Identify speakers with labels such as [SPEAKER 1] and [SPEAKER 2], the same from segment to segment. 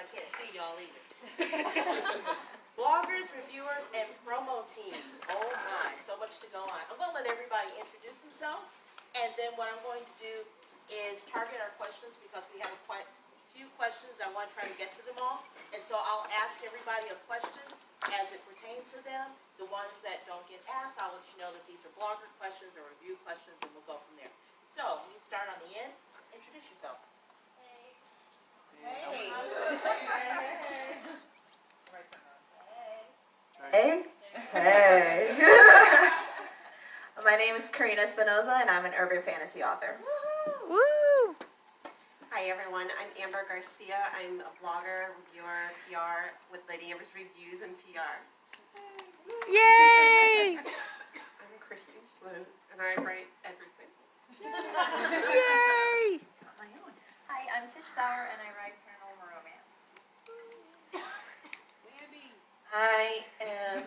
[SPEAKER 1] I can't see y'all either. Bloggers, reviewers, and promo teams. Oh my, so much to go on. I'm going to let everybody introduce themselves, and then what I'm going to do is target our questions because we have quite a few questions. I want to try to get to them all, and so I'll ask everybody a question as it pertains to them. The ones that don't get asked, I'll let you know that these are blogger questions or review questions, and we'll go from there. So, you start on the end. Introduce yourself. Hey.
[SPEAKER 2] Hey. Hey. My name is Karina Espinoza, and I'm an urban fantasy author.
[SPEAKER 3] Woo!
[SPEAKER 4] Hi everyone, I'm Amber Garcia. I'm a blogger, reviewer, PR with Lady Amber's Reviews and PR.
[SPEAKER 3] Yay!
[SPEAKER 4] I'm Christine Sloan, and I write everything.
[SPEAKER 3] Yay!
[SPEAKER 5] Hi, I'm Tish Sauer, and I write paranormal romance.
[SPEAKER 6] I am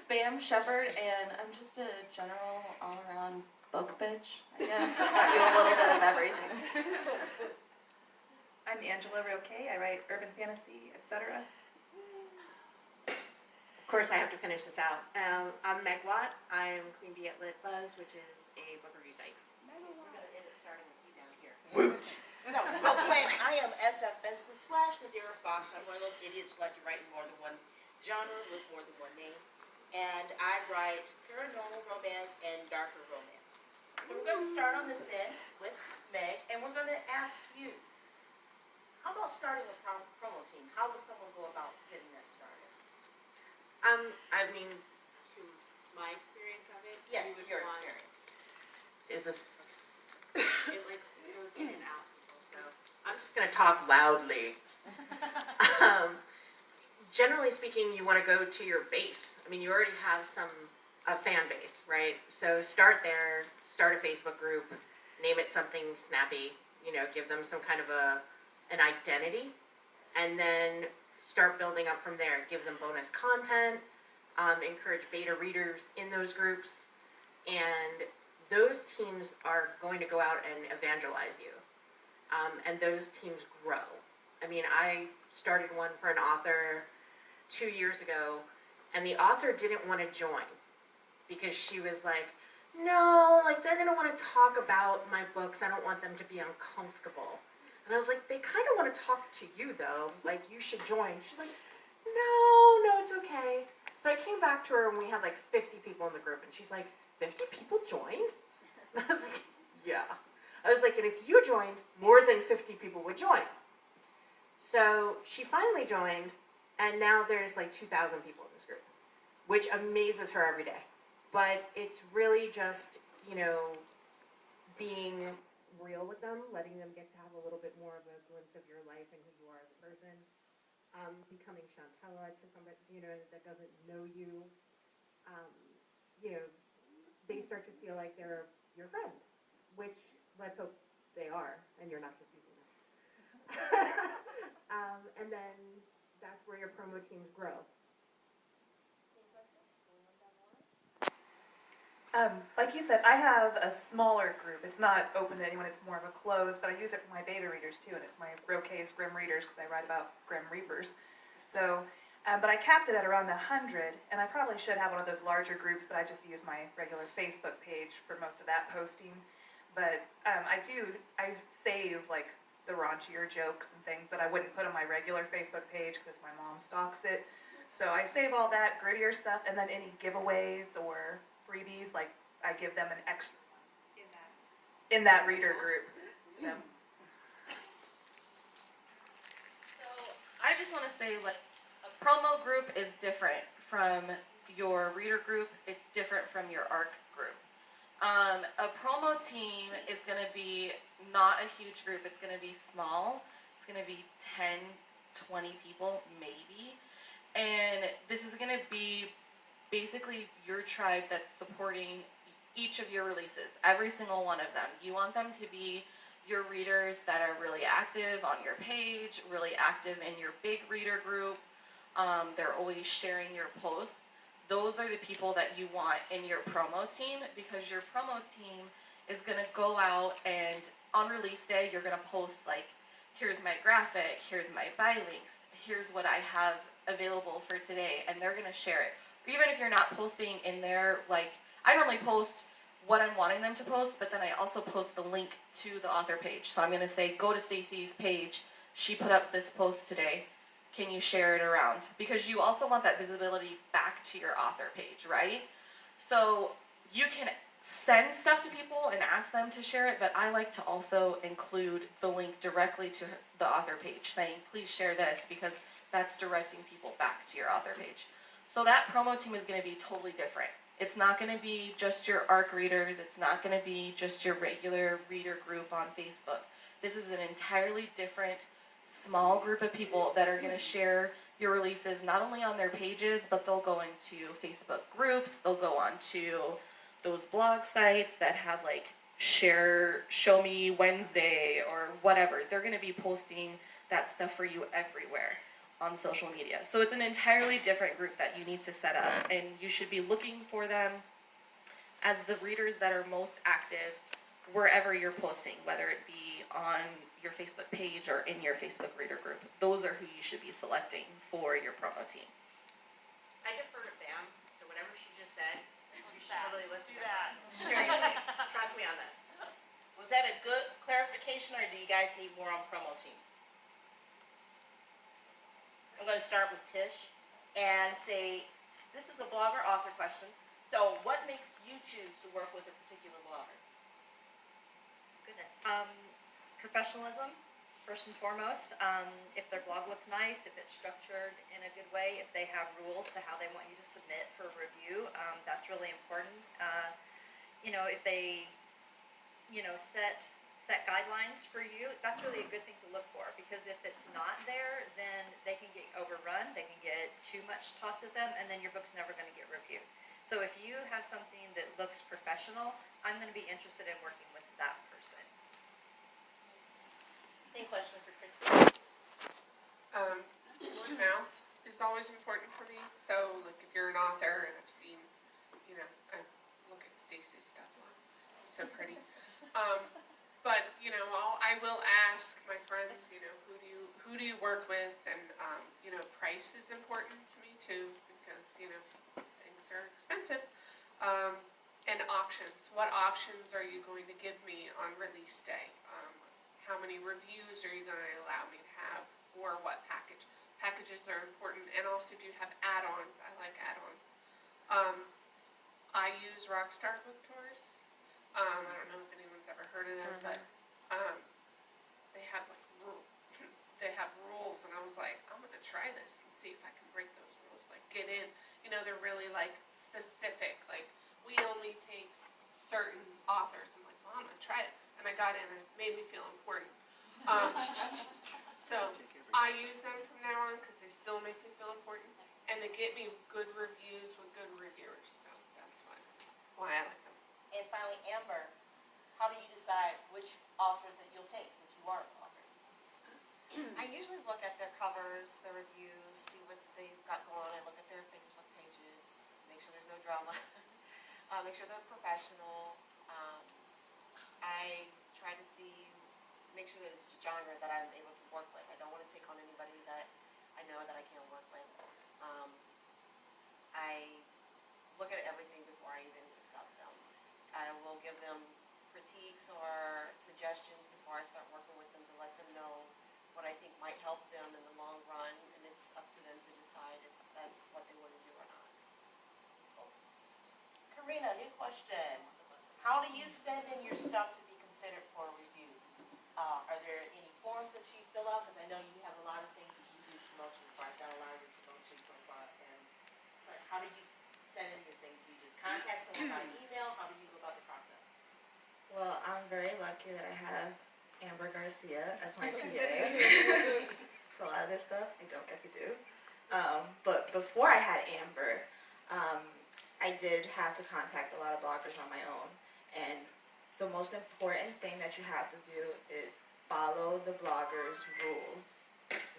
[SPEAKER 6] Bam Shepherd, and I'm just a general all-around book bitch, I guess. I do a little bit of everything.
[SPEAKER 7] I'm Angela Roque. I write urban fantasy, etc.
[SPEAKER 4] Of course, I have to finish this out. I'm Meg Watt. I'm Queen Bee at Lit Buzz, which is a book review site. We're going to end it starting with you down here. Woot! So, real quick, I am SF Benson / Nadira Fox. I'm one of those idiots who like to write in more than one genre with more than one name. And I write paranormal romance and darker romance. So we're going to start on this end with Meg, and we're going to ask you, how about starting a promo team? How would someone go about getting that started?
[SPEAKER 8] I mean, to my experience of it,
[SPEAKER 4] Yes,
[SPEAKER 8] you would
[SPEAKER 4] your
[SPEAKER 8] want,
[SPEAKER 4] experience. Is this?
[SPEAKER 8] it like goes in and out people, so.
[SPEAKER 4] I'm just going to talk loudly. Generally speaking, you want to go to your base. I mean, you already have a fan base, right? So start there, start a Facebook group, name it something snappy, give them some kind of an identity, and then start building up from there. Give them bonus content, encourage beta readers in those groups, and those teams are going to go out and evangelize you. And those teams grow. I mean, I started one for an author 2 years ago, and the author didn't want to join because she was like, no, like they're going to want to talk about my books. I don't want them to be uncomfortable. And I was like, they kind of want to talk to you though. Like, you should join. She's like, no, it's okay. So I came back to her and we had like 50 people in the group, and she's like, 50 people joined? And I was like, yeah. I was like, and if you joined, more than 50 people would join. So she finally joined, and now there's like 2,000 people in this group, which amazes her every day. But it's really just, being real with them, letting them get to have a little bit more of a glimpse of your life and who you are as a person. Becoming Chantella to somebody, that doesn't know you. They start to feel like they're your friend, which let's hope they are, and you're not just using them. And then that's where your promo teams grow.
[SPEAKER 7] Like you said, I have a smaller group. It's not open to anyone. It's more of a closed, but I use it for my beta readers too, and it's my Roque's Grim Readers because I write about Grim Reapers. So, but I capped it at around 100, and I probably should have one of those larger groups, but I just use my regular Facebook page for most of that posting. But I save like the raunchier jokes and things that I wouldn't put on my regular Facebook page because my mom stalks it. So I save all that grittier stuff, and then any giveaways or freebies, like I give them an extra in that reader group. So
[SPEAKER 6] I just want to say, like, a promo group is different from your reader group. It's different from your ARC group. A promo team is going to be not a huge group. It's going to be small. It's going to be 10, 20 people, maybe. And this is going to be basically your tribe that's supporting each of your releases, every single one of them. You want them to be your readers that are really active on your page, really active in your big reader group. They're always sharing your posts. Those are the people that you want in your promo team, because your promo team is going to go out and on release day, you're going to post like, here's my graphic, here's my buy links, here's what I have available for today, and they're gonna share it. Even if you're not posting in there, like, I normally post what I'm wanting them to post, but then I also post the link to the author page. So I'm gonna say, go to Stacy's page, she put up this post today, can you share it around? Because you also want that visibility back to your author page, right? So you can send stuff to people and ask them to share it, but I like to also include the link directly to the author page, saying, please share this, because that's directing people back to your author page. So that promo team is going to be totally different. It's not going to be just your ARC readers. It's not going to be just your regular reader group on Facebook. This is an entirely different, small group of people that are going to share your releases not only on their pages, but they'll go into Facebook groups. They'll go on to those blog sites that have like show me Wednesday or whatever. They're going to be posting that stuff for you everywhere on social media. So it's an entirely different group that you need to set up, and you should be looking for them as the readers that are most active wherever you're posting, whether it be on your Facebook page or in your Facebook reader group. Those are who you should be selecting for your promo team.
[SPEAKER 8] I defer to Bam, so whatever she just said, you should totally listen
[SPEAKER 1] Do
[SPEAKER 8] to
[SPEAKER 1] that.
[SPEAKER 8] her. Seriously, trust me on this.
[SPEAKER 1] Was that a good clarification, or do you guys need more on promo teams? I'm going to start with Tish and say, this is a blogger author question. So what makes you choose to work with a particular blogger?
[SPEAKER 5] Goodness. Professionalism, first and foremost. If their blog looks nice, if it's structured in a good way, if they have rules to how they want you to submit for review, that's really important. If they, set guidelines for you, that's really a good thing to look for, because if it's not there, then they can get overrun, they can get too much tossed at them, and then your book's never going to get reviewed. So if you have something that looks professional, I'm going to be interested in working with that person.
[SPEAKER 1] Same question for Christy.
[SPEAKER 3] Word of mouth is always important for me. So, like, if you're an author, and I've seen, I look at Stacy's stuff. Wow, it's so pretty. But I will ask my friends, who do you work with, and price is important to me too, because things are expensive. And options. What options are you going to give me on release day? How many reviews are you going to allow me to have, or what package? Packages are important, and also do you have add-ons? I like add-ons. I use Rockstar Book Tours. I don't know if anyone's ever heard of them, but they have they have rules, and I was like, I'm gonna try this and see if I can break those rules. Like, get in. They're really like specific. Like, we only take certain authors. I'm like, well, I'm gonna try it, and I got in, and it made me feel important. So I use them from now on because they still make me feel important, and they get me good reviews with good reviewers. So that's why I like them.
[SPEAKER 1] And finally, Amber, how do you decide which authors that you'll take, since you are an author?
[SPEAKER 9] I usually look at their covers, their reviews, see what they've got going on. I look at their Facebook pages, make sure there's no drama, make sure they're professional. I try to make sure that it's a genre that I'm able to work with. I don't want to take on anybody that I know that I can't work with. I look at everything before I even accept them. I will give them critiques or suggestions before I start working with them, to let them know what I think might help them in the long run, and it's up to them to decide if that's what they want to do or not.
[SPEAKER 1] Karina, new question. How do you send in your stuff to be considered for a review? Are there any forms that you fill out? Because I know you have a lot of things that you do promotions for. I've done a lot of your promotions so far. And so how do you send in your things? Do you just contact someone by email? How do you go about the process?
[SPEAKER 2] Well, I'm very lucky that I have Amber Garcia as my PA. So a lot of this stuff I don't get to do. But before I had Amber, I did have to contact a lot of bloggers on my own. And the most important thing that you have to do is follow the bloggers' rules.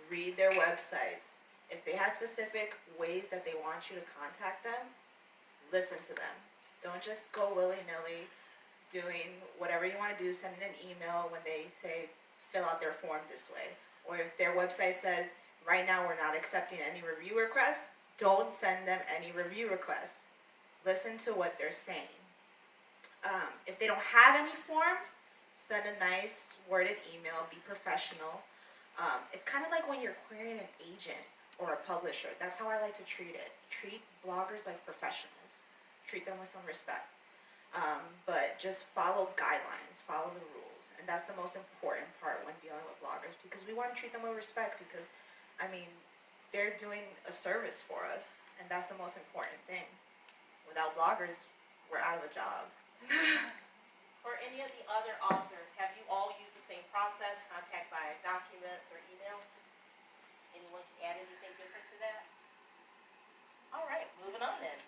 [SPEAKER 2] Read their websites. If they have specific ways that they want you to contact them, listen to them. Don't just go willy-nilly doing whatever you want to do, sending an email when they say fill out their form this way, Or if their website says, right now we're not accepting any review requests, don't send them any review requests. Listen to what they're saying. If they don't have any forms, send a nice worded email, be professional. It's kind of like when you're querying an agent or a publisher. That's how I like to treat it. Treat bloggers like professionals. Treat them with some respect. But just follow guidelines, follow the rules. And that's the most important part when dealing with bloggers, because we want to treat them with respect, because, I mean, they're doing a service for us, and that's the most important thing. Without bloggers, we're out of a job.
[SPEAKER 1] For any of the other authors, have you all used the same process, contact via documents or emails? Anyone can add anything different to that? All right, moving on then.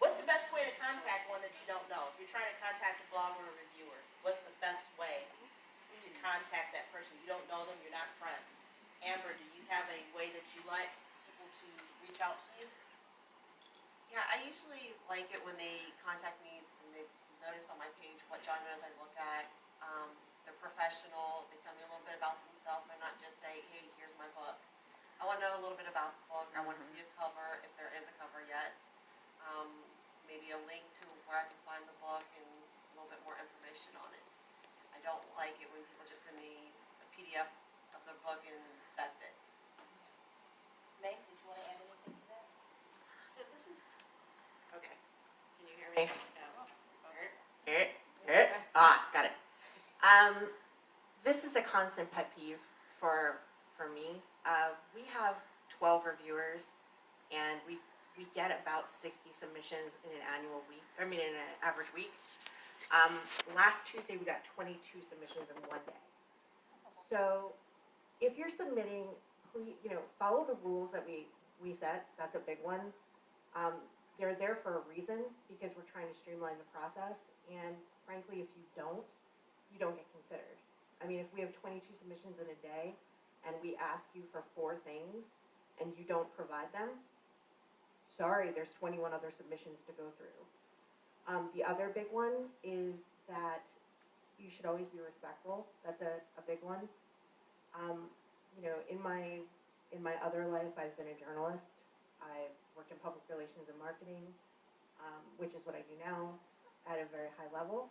[SPEAKER 1] What's the best way to contact one that you don't know? If you're trying to contact a blogger or reviewer, what's the best way to contact that person? You don't know them, you're not friends. Amber, do you have a way that you like people to reach out to you?
[SPEAKER 9] Yeah, I usually like it when they contact me and they've noticed on my page what genres I look at. They're professional, they tell me a little bit about themselves, they're not just say, hey, here's my book. I want to know a little bit about the book, I want to see a cover, if there is a cover yet. Maybe a link to where I can find the book and a little bit more information on it. I don't like it when people just send me a PDF of the book and that's it.
[SPEAKER 1] Nate, did you want to add anything to that?
[SPEAKER 4] So this is, okay, can you hear me? Got it. This is a constant pet peeve for me. We have 12 reviewers, and we get about 60 submissions in an in an average week. Last Tuesday, we got 22 submissions in one day. So if you're submitting, please, follow the rules that we set. That's a big one. They're there for a reason, because we're trying to streamline the process. And frankly, if you don't get considered. I mean, if we have 22 submissions in a day, and we ask you for 4 things, and you don't provide them, sorry, there's 21 other submissions to go through. The other big one is that you should always be respectful. That's a big one. In my other life, I've been a journalist. I've worked in public relations and marketing, which is what I do now at a very high level.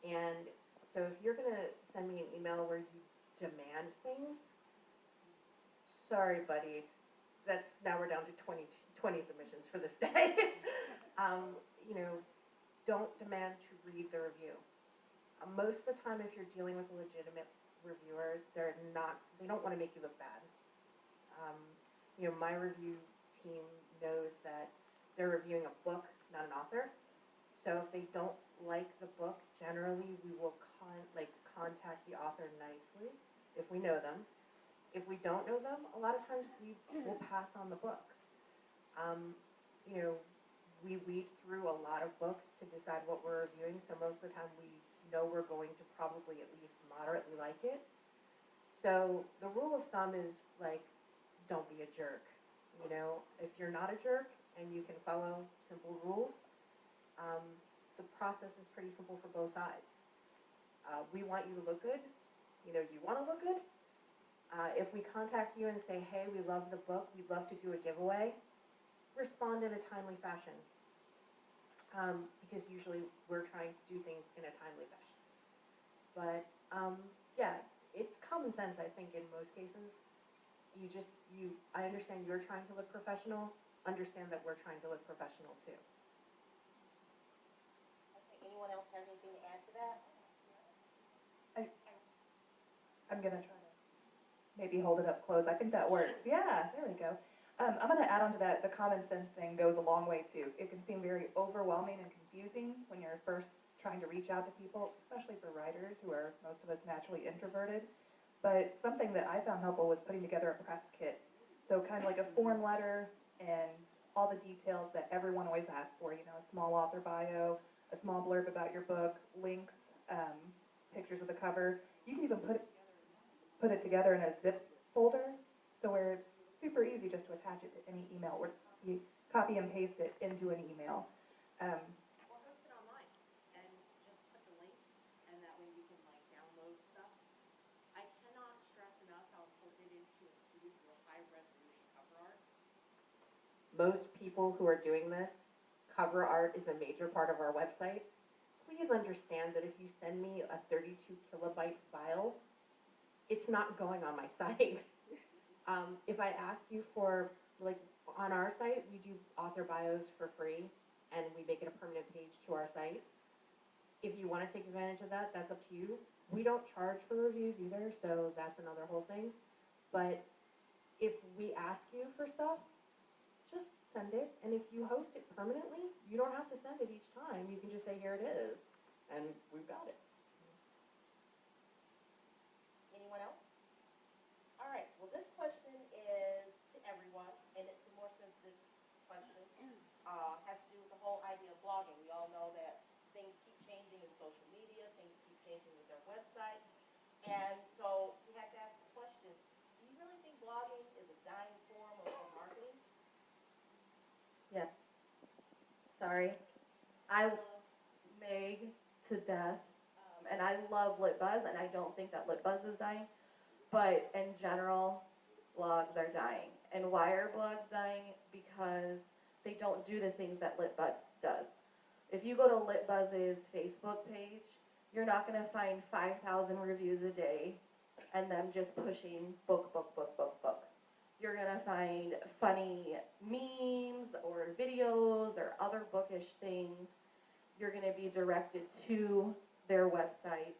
[SPEAKER 4] And so if you're gonna send me an email where you demand things, sorry, buddy, now we're down to 20 submissions for this day. Don't demand to read the review. Most of the time, if you're dealing with a legitimate reviewer, they don't want to make you look bad. My review team knows that they're reviewing a book, not an author. So if they don't like the book, generally we will contact the author nicely if we know them. If we don't know them, a lot of times we will pass on the book. We weed through a lot of books to decide what we're reviewing, so most of the time we know we're going to probably at least moderately like it. So the rule of thumb is, don't be a jerk. If you're not a jerk and you can follow simple rules, the process is pretty simple for both sides. We want you to look good. You want to look good. If we contact you and say, hey, we love the book, we'd love to do a giveaway, respond in a timely fashion. Because usually we're trying to do things in a timely fashion. But, it's common sense, I think, in most cases. I understand you're trying to look professional, understand that we're trying to look professional too.
[SPEAKER 1] Okay, anyone else have anything to add to that?
[SPEAKER 7] I'm gonna try to maybe hold it up close. I think that works. Yeah, there we go. I'm gonna add on to that, the common sense thing goes a long way too. It can seem very overwhelming and confusing when you're first trying to reach out to people, especially for writers who are most of us naturally introverted. But something that I found helpful was putting together a press kit. So kind of like a form letter and all the details that everyone always asks for, a small author bio, a small blurb about your book, links, pictures of the cover. You can even put it together in a zip folder, so where it's super easy just to attach it to any email, or you copy and paste it into an email.
[SPEAKER 4] Or host it online and just put the link, and that way you can download stuff. I cannot stress most people who are doing this, cover art is a major part of our website. Please understand that if you send me a 32 kilobyte file, it's not going on my site. If I ask you for, like, on our site, we do author bios for free, and we make it a permanent page to our site. If you want to take advantage of that, that's up to you. We don't charge for reviews either, so that's another whole thing. But if we ask you for stuff, just send it. And if you host it permanently, you don't have to send it each time. You can just say, here it is, and we've got it.
[SPEAKER 1] Anyone else? All right, well, this question is to everyone, and it's a more sensitive question. Has to do with the whole idea of blogging. We all know that things keep changing in social media, things keep changing with their website. And so we have to ask the question, do you really think blogging is a dying form of marketing?
[SPEAKER 2] Yes. Sorry. I love Meg to death, and I love LitBuzz, and I don't think that LitBuzz is dying. But in general, blogs are dying. And why are blogs dying? Because they don't do the things that LitBuzz does. If you go to LitBuzz's Facebook page, you're not going to find 5,000 reviews a day and them just pushing book, book, book, book, book. You're going to find funny memes or videos or other bookish things. You're going to be directed to their website.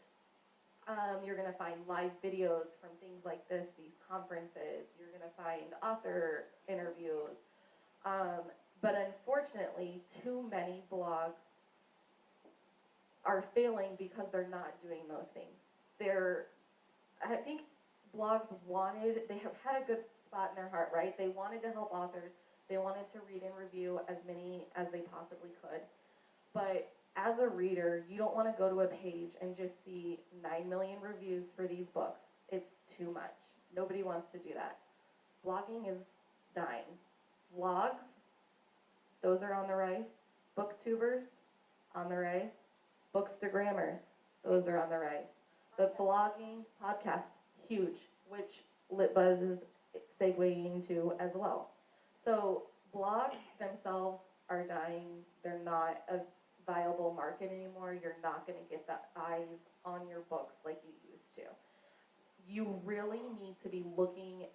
[SPEAKER 2] You're going to find live videos from things like this, these conferences. You're going to find author interviews. But unfortunately, too many blogs are failing because they're not doing those things. I think blogs they have had a good spot in their heart, right? They wanted to help authors. They wanted to read and review as many as they possibly could. But as a reader, you don't want to go to a page and just see 9 million reviews for these books. It's too much. Nobody wants to do that. Blogging is dying. Vlogs, those are on the rise. Booktubers, on the rise. Bookstagrammers, those are on the rise. But blogging, podcasts, huge, which LitBuzz is segueing to as well. So blogs themselves are dying. They're not a viable market anymore. You're not going to get the eyes on your books like you used to. You really need to be looking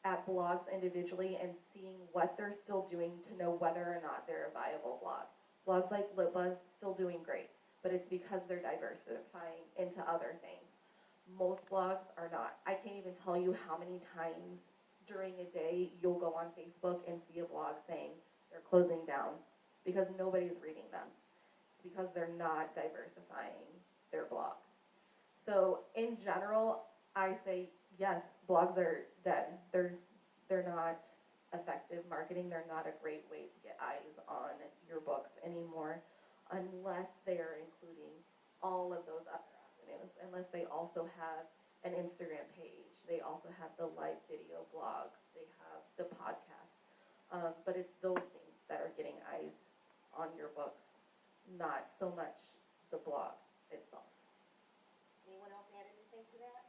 [SPEAKER 2] at blogs individually and seeing what they're still doing to know whether or not they're a viable blog. Blogs like LitBuzz still doing great, but it's because they're diversifying into other things. Most blogs are not. I can't even tell you how many times during a day you'll go on Facebook and see a blog saying they're closing down because nobody's reading them. It's because they're not diversifying their blog. So in general, I say yes, blogs are dead. They're not effective marketing. They're not a great way to get eyes on your books anymore, unless they are including all of those other avenues, unless they also have an Instagram page, they also have the live video blogs, they have the podcast. But it's those things that are getting eyes on your books, not so much the blog itself.
[SPEAKER 1] Anyone else add anything to that?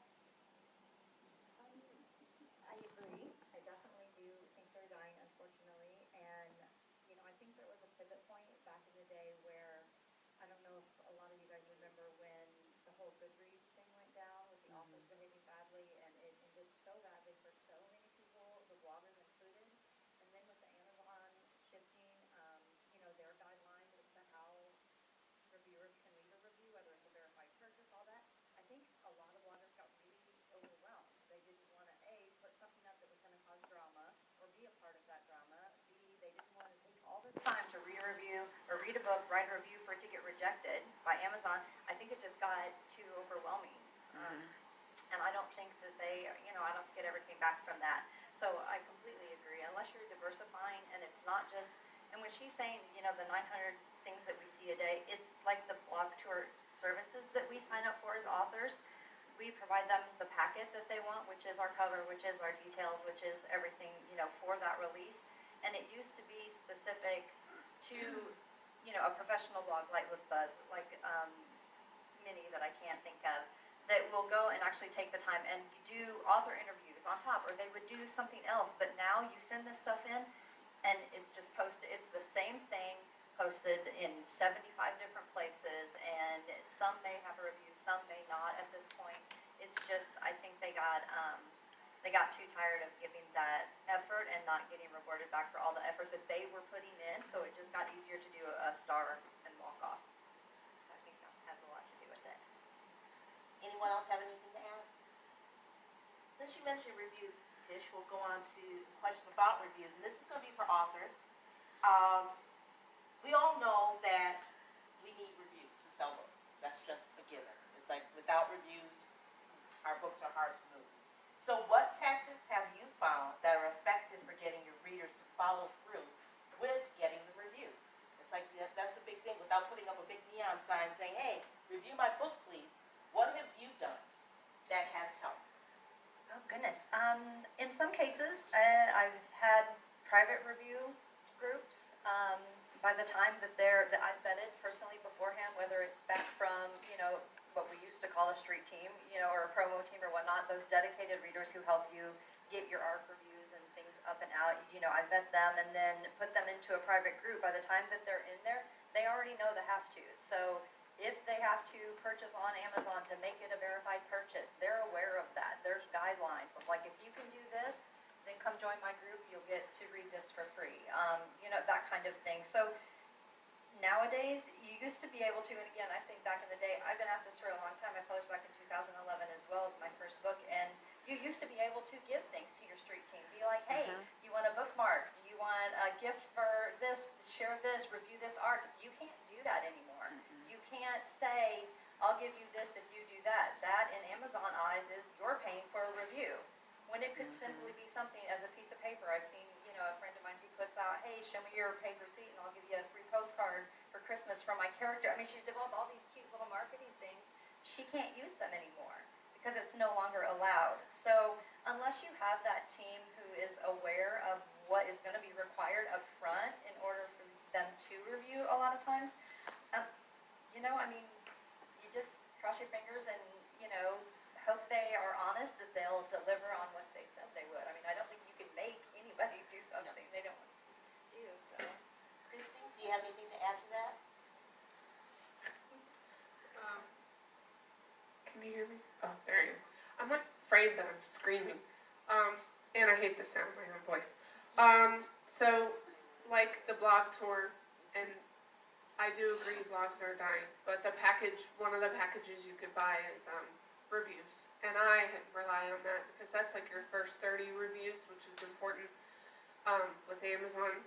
[SPEAKER 5] I agree. I definitely do think they're dying, unfortunately. And, you know, I think there was a pivot point back in the day where, I don't know if a lot of you guys remember when the whole Goodreads thing went down with the authors behaving badly, and it ended so badly for so many people, the bloggers included. And then with the Amazon shifting, you know, their guidelines as to how reviewers can leave a review, whether it's a verified purchase, all that, I think a lot of bloggers got really overwhelmed. They didn't want to, A, put something up that was going to cause drama, or be a part of that drama. B, they didn't want to take all this time to read a review, or read a book, write a review for it to get rejected by Amazon. I think it just got too overwhelming. And I don't think that they, you know, I don't get everything back from that. So I completely agree. Unless you're diversifying, and it's not just, and when she's saying, you know, the 900 things that we see a day, it's like the blog tour services that we sign up for as authors. We provide them the packet that they want, which is our cover, which is our details, which is everything, you know, for that release. And it used to be specific to, you know, a professional blog like LitBuzz, like Minnie that I can't think of, that will go and actually take the time and do author interviews on top, or they would do something else. But now you send this stuff in, and it's just posted, it's the same thing posted in 75 different places, and some may have a review, some may not at this point. It's just, I think they got too tired of giving that effort and not getting rewarded back for all the effort that they were putting in, so it just got easier to do a star and walk off. So I think that has a lot to do with it.
[SPEAKER 1] Anyone else have anything to add? Since you mentioned reviews, Tish, we'll go on to the question about reviews, and this is gonna be for authors. We all know that we need reviews to sell books. That's just a given. It's like without reviews, our books are hard to move. So what tactics have you found that are effective for getting your readers to follow through with getting the review? It's like, that's the big thing, without putting up a big neon sign saying, hey, review my book, please. What have you done that has helped?
[SPEAKER 5] Oh, goodness. In some cases, I've had private review groups. By the time that I've vetted personally beforehand, whether it's back from, what we used to call a street team, or a promo team or whatnot, those dedicated readers who help you get your ARC reviews and things up and out, I vet them and then put them into a private group. By the time that they're in there, they already know the have-tos. So if they have to purchase on Amazon to make it a verified purchase, they're aware of that. There's guidelines of like, if you can do this, then come join my group, you'll get to read this for free. That kind of thing. So nowadays, you used to be able to, and again, I say back in the day, I've been at this for a long time. I published back in 2011 as well as my first book, and you used to be able to give things to your street team. Be like, hey, you want a bookmark? Do you want a gift for this? Share this, review this art. You can't do that anymore. You can't say, I'll give you this if you do that. That, in Amazon eyes, is you're paying for a review. When it could simply be something as a piece of paper. I've seen, a friend of mine who puts out, hey, show me your paid receipt and I'll give you a free postcard for Christmas from my character. I mean, she's developed all these cute little marketing things. She can't use them anymore because it's no longer allowed. So unless you have that team who is aware of what is going to be required up front in order for them to review a lot of times, you just cross your fingers and, hope they are honest, that they'll deliver on what they said they would. I mean, I don't think you can make anybody do something they don't want to do, so.
[SPEAKER 1] Christy, do you have anything to add to that?
[SPEAKER 3] Can you hear me? Oh, there you go. I'm afraid that I'm screaming. And I hate the sound of my own voice. So, like the blog tour, and I do agree blogs are dying, but one of the packages you could buy is reviews. And I rely on that because that's like your first 30 reviews, which is important with Amazon.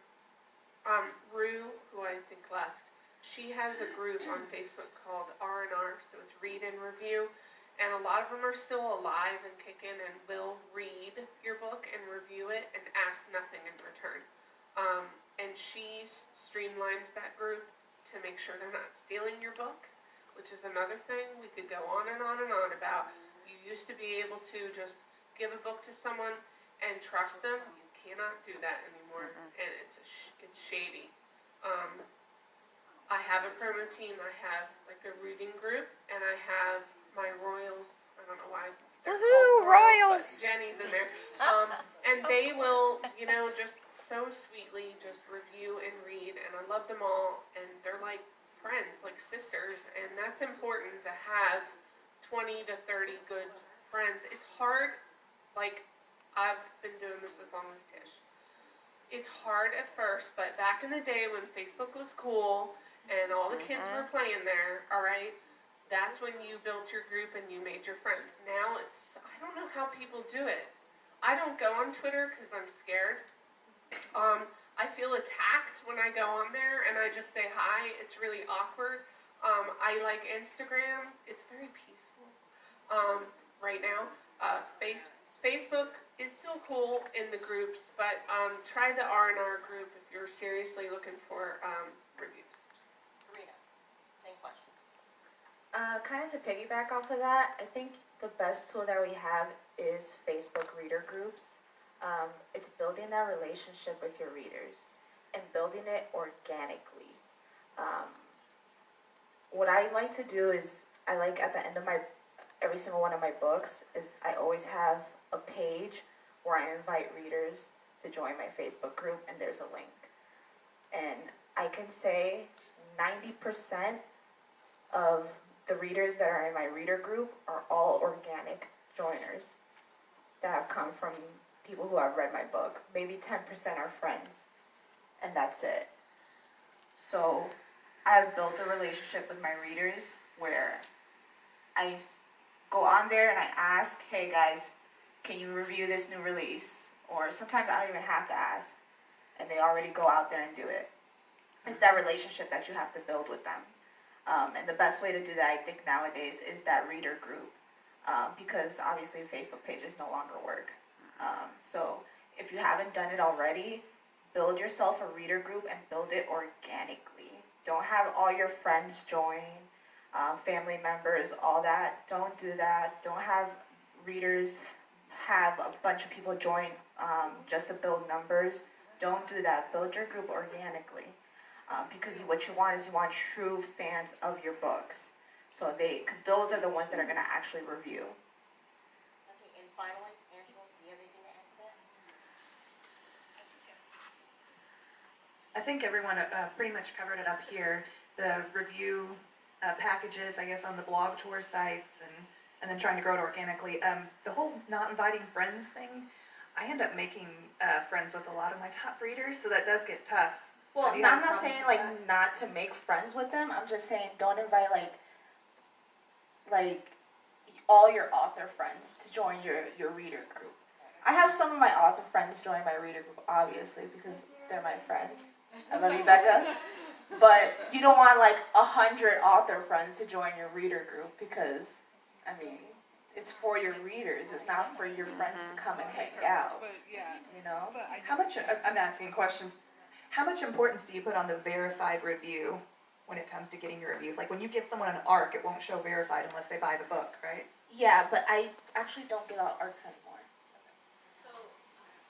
[SPEAKER 3] Rue, who I think left, she has a group on Facebook called R&R, so it's Read and Review. And a lot of them are still alive and kicking and will read your book and review it and ask nothing in return. And she streamlines that group to make sure they're not stealing your book, which is another thing we could go on and on and on about. You used to be able to just give a book to someone and trust them. You cannot do that anymore, and it's shady. I have a promo team. I have like a reading group, and I have my Royals. I don't know why they're called Royals, but Jenny's in there. And they will, just so sweetly just review and read, and I love them all, and they're like friends, like sisters, and that's important to have 20 to 30 good friends. It's hard, like, I've been doing this as long as Tish. It's hard at first, but back in the day when Facebook was cool and all the kids were playing there, alright, that's when you built your group and you made your friends. Now I don't know how people do it. I don't go on Twitter because I'm scared. I feel attacked when I go on there and I just say hi. It's really awkward. I like Instagram. It's very peaceful right now. Facebook is still cool in the groups, but try the R&R group if you're seriously looking for reviews.
[SPEAKER 1] Karina, same question.
[SPEAKER 2] Kind of to piggyback off of that, I think the best tool that we have is Facebook reader groups. It's building that relationship with your readers and building it organically. What I like to do is, I like at the end of every single one of my books, is I always have a page where I invite readers to join my Facebook group, and there's a link. And I can say 90% of the readers that are in my reader group are all organic joiners that have come from people who have read my book. Maybe 10% are friends, and that's it. So I've built a relationship with my readers where I go on there and I ask, hey guys, can you review this new release? Or sometimes I don't even have to ask, and they already go out there and do it. It's that relationship that you have to build with them. And the best way to do that, I think, nowadays is that reader group, because obviously Facebook pages no longer work. So if you haven't done it already, build yourself a reader group and build it organically. Don't have all your friends join, family members, all that. Don't do that. Don't have readers have a bunch of people join just to build numbers. Don't do that. Build your group organically. Because what you want is you want true fans of your books. So because those are the ones that are going to actually review.
[SPEAKER 1] Okay, and finally, Angela, do you have anything to add to that?
[SPEAKER 7] I think everyone pretty much covered it up here. The review packages, I guess, on the blog tour sites, and then trying to grow it organically. The whole not inviting friends thing, I end up making friends with a lot of my top readers, so that does get tough.
[SPEAKER 2] Well,
[SPEAKER 7] Do you have
[SPEAKER 2] I'm not
[SPEAKER 7] problems
[SPEAKER 2] saying
[SPEAKER 7] with
[SPEAKER 2] like not to make friends with them. I'm just saying don't invite like all your author friends to join your reader group. I have some of my author friends join my reader group, obviously, because they're my friends. I love you, Becca. But you don't want like 100 author friends to join your reader group because, I mean, it's for your readers. It's not for your friends to come and hang out.
[SPEAKER 10] But yeah,
[SPEAKER 2] You know?
[SPEAKER 10] but I
[SPEAKER 7] How much, I'm asking questions, how much importance do you put on the verified review when it comes to getting your reviews? Like when you give someone an ARC, it won't show verified unless they buy the book, right?
[SPEAKER 2] Yeah, but I actually don't give out ARCs anymore.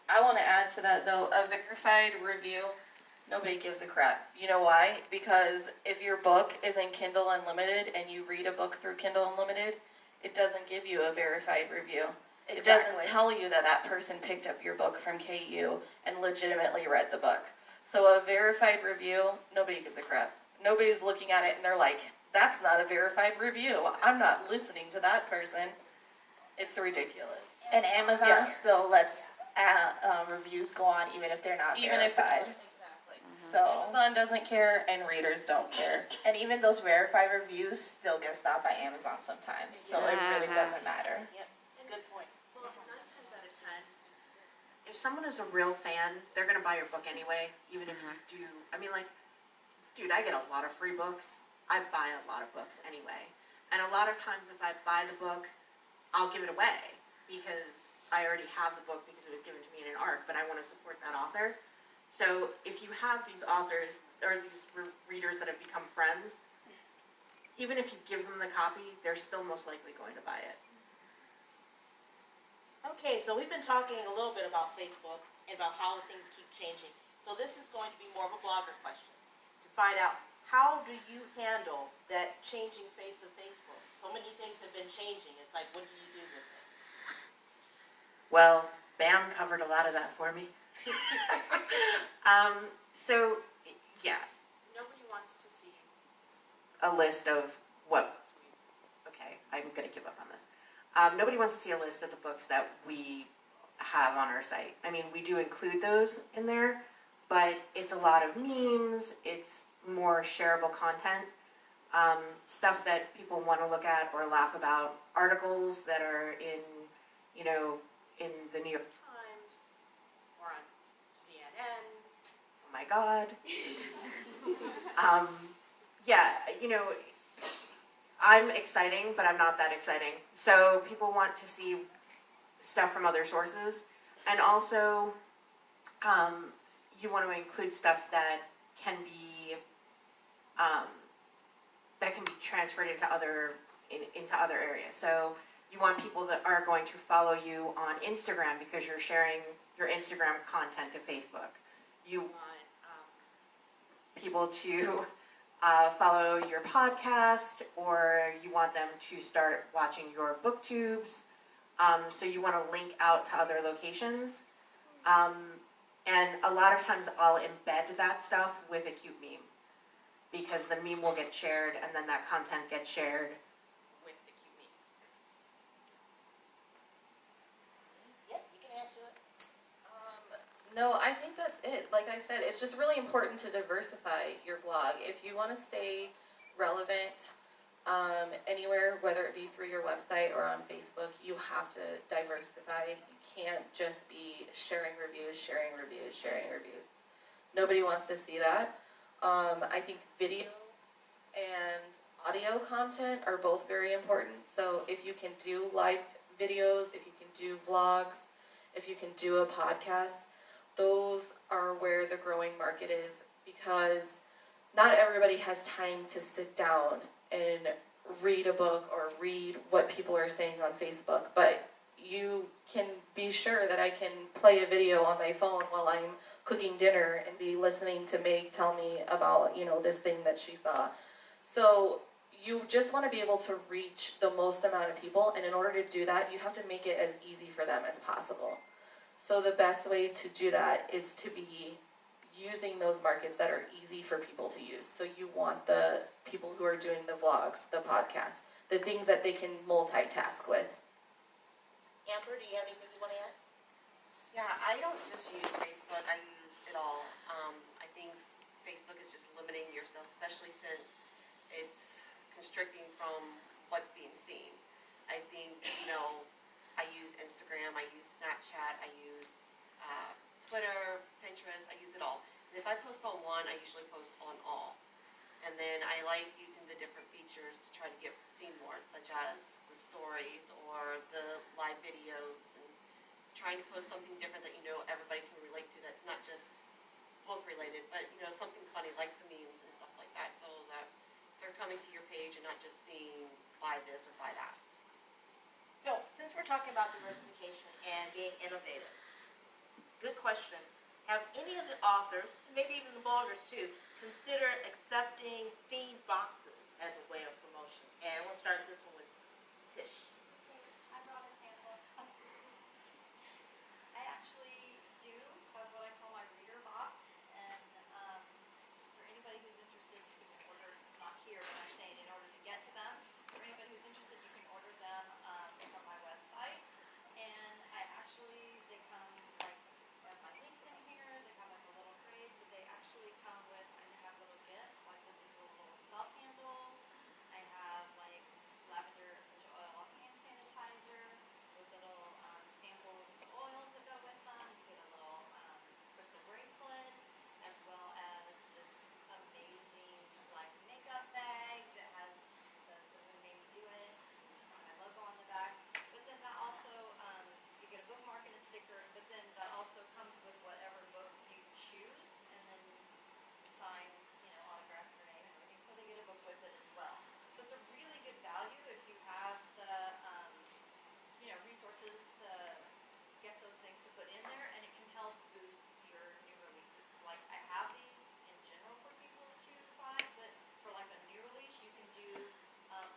[SPEAKER 6] I want to add to that though, a verified review, nobody gives a crap. You know why? Because if your book is in Kindle Unlimited and you read a book through Kindle Unlimited, it doesn't give you a verified review. It doesn't tell you that that person picked up your book from KU and legitimately read the book. So a verified review, nobody gives a crap. Nobody's looking at it and they're like, that's not a verified review. I'm not listening to that person. It's ridiculous.
[SPEAKER 2] And Amazon
[SPEAKER 6] Yeah.
[SPEAKER 2] still lets reviews go on even if they're not
[SPEAKER 6] Even if
[SPEAKER 2] verified.
[SPEAKER 9] Exactly.
[SPEAKER 2] So,
[SPEAKER 6] Amazon doesn't care and readers don't care.
[SPEAKER 2] and even those verified reviews still get stopped by Amazon sometimes. So it really doesn't matter.
[SPEAKER 1] Yep, good point.
[SPEAKER 8] Well, 9 times out of 10, if someone is a real fan, they're gonna buy your book anyway, even if you do. I mean, like, dude, I get a lot of free books. I buy a lot of books anyway, and a lot of times, if I buy the book, I'll give it away because I already have the book because it was given to me in an ARC. But I want to support that author. So if you have these authors or these readers that have become friends, even if you give them the copy, they're still most likely going to buy it.
[SPEAKER 1] Okay, so we've been talking a little bit about Facebook and about how things keep changing. So this is going to be more of a blogger question to find out how do you handle that changing face of Facebook? So many things have been changing. It's like, what do you do with it?
[SPEAKER 4] Well, Bam covered a lot of that for me. So, yeah,
[SPEAKER 8] Nobody wants to see
[SPEAKER 4] a list of what, okay, I'm gonna give up on this. Nobody wants to see a list of the books that we have on our site. I mean, we do include those in there, but it's a lot of memes, it's more shareable content, stuff that people want to look at or laugh about, articles that are in, you know, in the New York
[SPEAKER 8] Times or on CNN.
[SPEAKER 4] Oh my God. Yeah, you know, I'm exciting, but I'm not that exciting. So people want to see stuff from other sources. And also, you want to include stuff that can be transferred into other areas. So you want people that are going to follow you on Instagram because you're sharing your Instagram content to Facebook. You want people to follow your podcast, or you want them to start watching your booktubes. So you want to link out to other locations. And a lot of times I'll embed that stuff with a cute meme. Because the meme will get shared and then that content gets shared with the cute meme.
[SPEAKER 1] Yep, you can add to it.
[SPEAKER 6] No, I think that's it. Like I said, it's just really important to diversify your blog. If you want to stay relevant anywhere, whether it be through your website or on Facebook, you have to diversify. You can't just be sharing reviews, sharing reviews, sharing reviews. Nobody wants to see that. I think video and audio content are both very important. So if you can do live videos, if you can do vlogs, if you can do a podcast, those are where the growing market is, because not everybody has time to sit down and read a book or read what people are saying on Facebook, but you can be sure that I can play a video on my phone while I'm cooking dinner and be listening to Meg tell me about, this thing that she saw. So you just want to be able to reach the most amount of people, and in order to do that, you have to make it as easy for them as possible. So the best way to do that is to be using those markets that are easy for people to use. So you want the people who are doing the vlogs, the podcasts, the things that they can multitask with.
[SPEAKER 1] Amber, do you have anything you want to add?
[SPEAKER 9] Yeah, I don't just use Facebook, I use it all. I think Facebook is just limiting yourself, especially since it's constricting from what's being seen. I think, I use Instagram, I use Snapchat, I use Twitter, Pinterest, I use it all. And if I post on one, I usually post on all. And then I like using the different features to try to get seen more, such as the stories or the live videos, and trying to post something different that everybody can relate to, that's not just book related, but something funny like the memes and stuff like that, so that they're coming to your page and not just seeing buy this or buy that.
[SPEAKER 1] So, since we're talking about diversification and being innovative, good question. Have any of the authors, maybe even the bloggers too, consider accepting feed boxes as a way of promotion? And we'll start this one with Tish.
[SPEAKER 5] I brought a sample. I actually do have what I call my reader box, and for anybody who's interested, you can order, not here, but I'm saying in order to get to them, for anybody who's interested, you can order them from my website. And they come like my links in here, they have like a little phrase, but they actually come with, I have little gifts, like this is a little spell candle. I have like lavender essential oil hand sanitizer with little samples of the oils that go with them. You get a little crystal bracelet, as well as this amazing like makeup bag that says the who made me do it. It's got my logo on the back. But then that also, you get a bookmark and a sticker, but then that also comes with whatever book you choose, and then you sign, autograph your name and everything, so they get a book with it as well. So it's a really good value if you have the, resources to get those things to put in there, and it can help boost your new releases. Like, I have these in general for people to buy, but for like a new release, you can do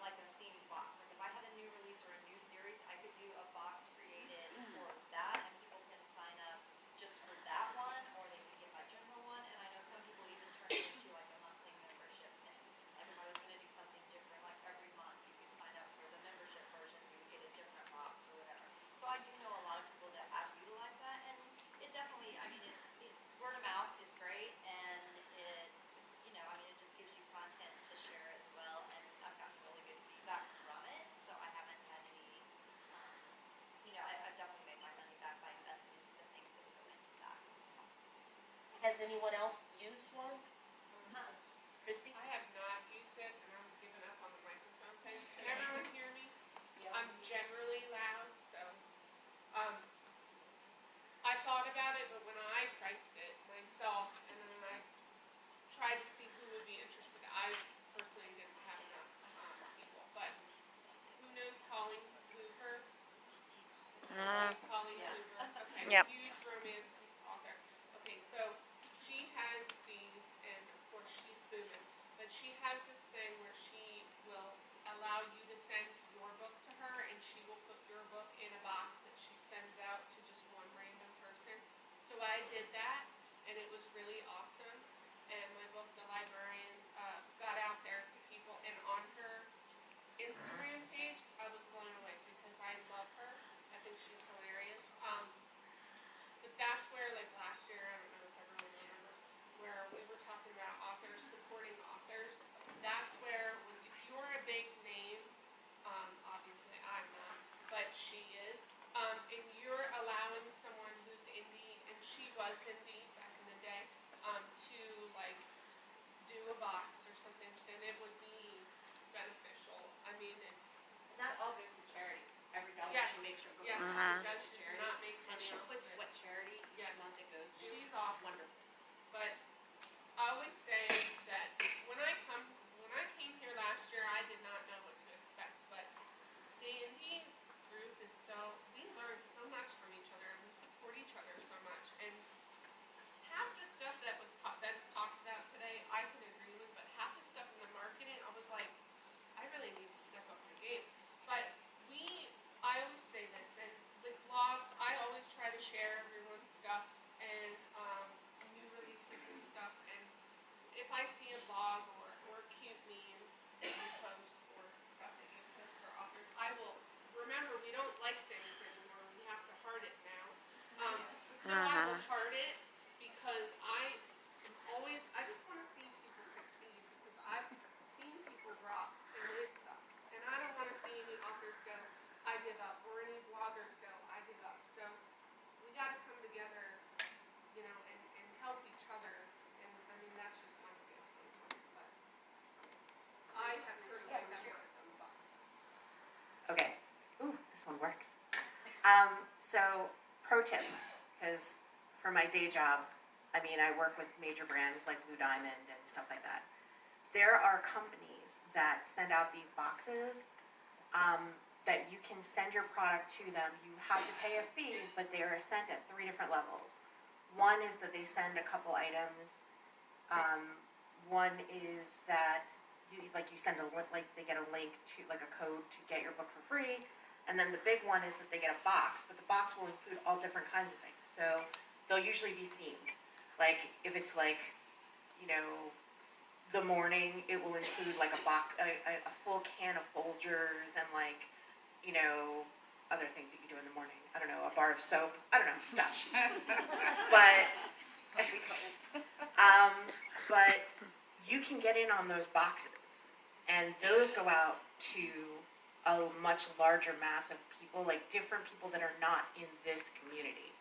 [SPEAKER 5] like a themed box. Like if I had a new release or a new series, I could do a box created for that, and people can sign up just for that one, or they can get my general one. And I know some people even turn it into like a monthly membership thing. Like if I was going to do something different, like every month you could sign up for the membership version, you would get a different box or whatever. So I do know a lot of people that have utilized that, and it definitely, word of mouth is great, and it, it just gives you content to share as well, and I've gotten really good feedback from it, so I haven't had any, I've definitely made my money back by investing into the things that go into that.
[SPEAKER 1] Has anyone else used one? Christy?
[SPEAKER 3] I have not used it, and I'm giving up on the microphone thing. Can everyone hear me? I'm generally loud, so, I thought about it, but when I priced it myself, and then when I tried to see who would be interested, I personally didn't have enough, people, but who knows Colleen Hoover? Colleen Hoover, okay,
[SPEAKER 8] Yep.
[SPEAKER 3] huge romance author. Okay, so she has these, and of course she's booming, but she has this thing where she will allow you to send your book to her, and she will put your book in a box that she sends out to just one random person. So I did that,
[SPEAKER 4] works. So, pro tip, because for my day job, I mean, I work with major brands like Blue Diamond and stuff like that. There are companies that send out these boxes that you can send your product to them. You have to pay a fee, but they are sent at 3 different levels. One is that they send a couple items. One is that you send a link, like they get a link to, like a code to get your book for free. And then the big one is that they get a box, but the box will include all different kinds of things. So they'll usually be themed. Like if it's like, you know, the morning, it will include like a box, a full can of Folgers and like, you know, other things that you do in the morning. I don't know, a bar of soap. I don't know, stuff. But you can get in on those boxes, and those go out to a much larger mass of people, like different people that are not in this community.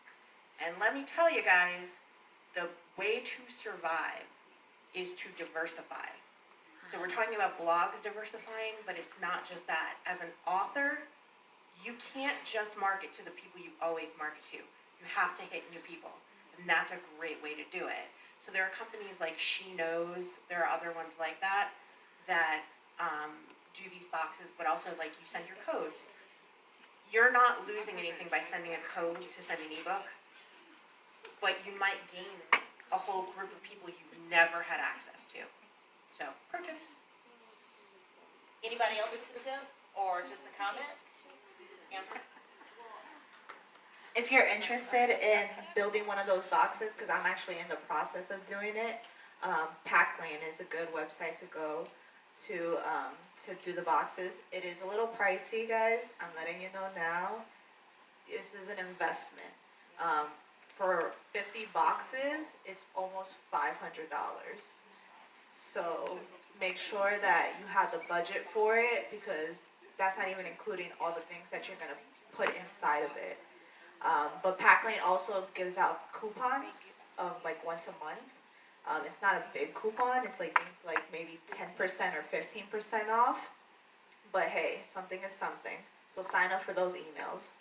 [SPEAKER 4] And let me tell you guys, the way to survive is to diversify. So we're talking about blogs diversifying, but it's not just that. As an author, you can't just market to the people you always market to. You have to hit new people, and that's a great way to do it. So there are companies like She Knows, there are other ones like that, that do these boxes, but also like you send your codes. You're not losing anything by sending a code to send an ebook, but you might gain a whole group of people you've never had access to. So, purchase.
[SPEAKER 1] Anybody else with a tip or just a comment? Amber?
[SPEAKER 2] If you're interested in building one of those boxes, because I'm actually in the process of doing it, Packlane is a good website to go to do the boxes. It is a little pricey, guys. I'm letting you know now. This is an investment. For 50 boxes, it's almost $500. So make sure that you have the budget for it, because that's not even including all the things that you're going to put inside of it. But Packlane also gives out coupons of like once a month. It's not a big coupon. It's like maybe 10% or 15% off. But hey, something is something. So sign up for those emails.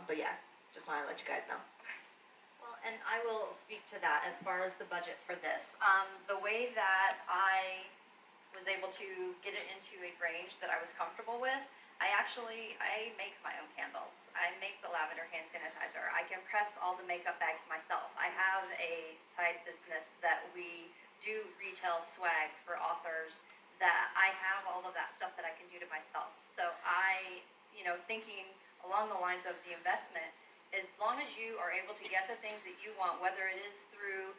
[SPEAKER 2] But yeah, just want to let you guys know.
[SPEAKER 5] Well, and I will speak to that as far as the budget for this. The way that I was able to get it into a range that I was comfortable with, I make my own candles. I make the lavender hand sanitizer. I can press all the makeup bags myself. I have a side business that we do retail swag for authors, that I have all of that stuff that I can do to myself. So thinking along the lines of the investment, as long as you are able to get the things that you want, whether it is through,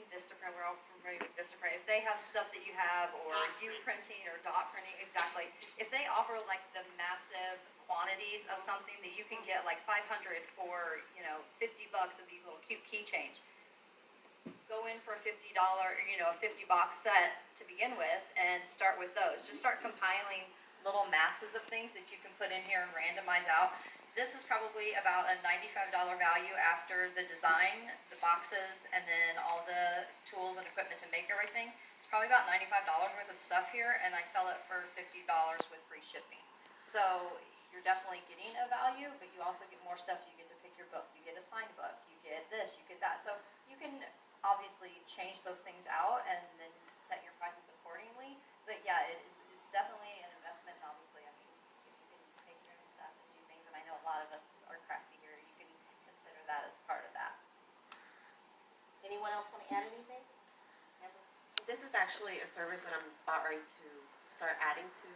[SPEAKER 5] Vistaprint, we're all familiar with Vistaprint. If they have stuff that you have, or you printing or dot printing, exactly. If they offer like the massive quantities of something that you can get like 500 for, $50 of these little cute keychains, go in for a $50, a 50 box set to begin with, and start with those. Just start compiling little masses of things that you can put in here and randomize out. This is probably about a $95 value after the design, the boxes, and then all the tools and equipment to make everything. It's probably about $95 worth of stuff here, and I sell it for $50 with free shipping. So you're definitely getting a value, but you also get more stuff. You get to pick your book, you get a signed book, you get this, you get that. So you can obviously change those things out and then set your prices accordingly. But yeah, it's definitely an investment, and obviously, if you can make your own stuff and do things, and I know a lot of us are crafty here, you can consider that as part of that.
[SPEAKER 1] Anyone else want to add anything? Amber?
[SPEAKER 4] This is actually a service that I'm about ready to start adding to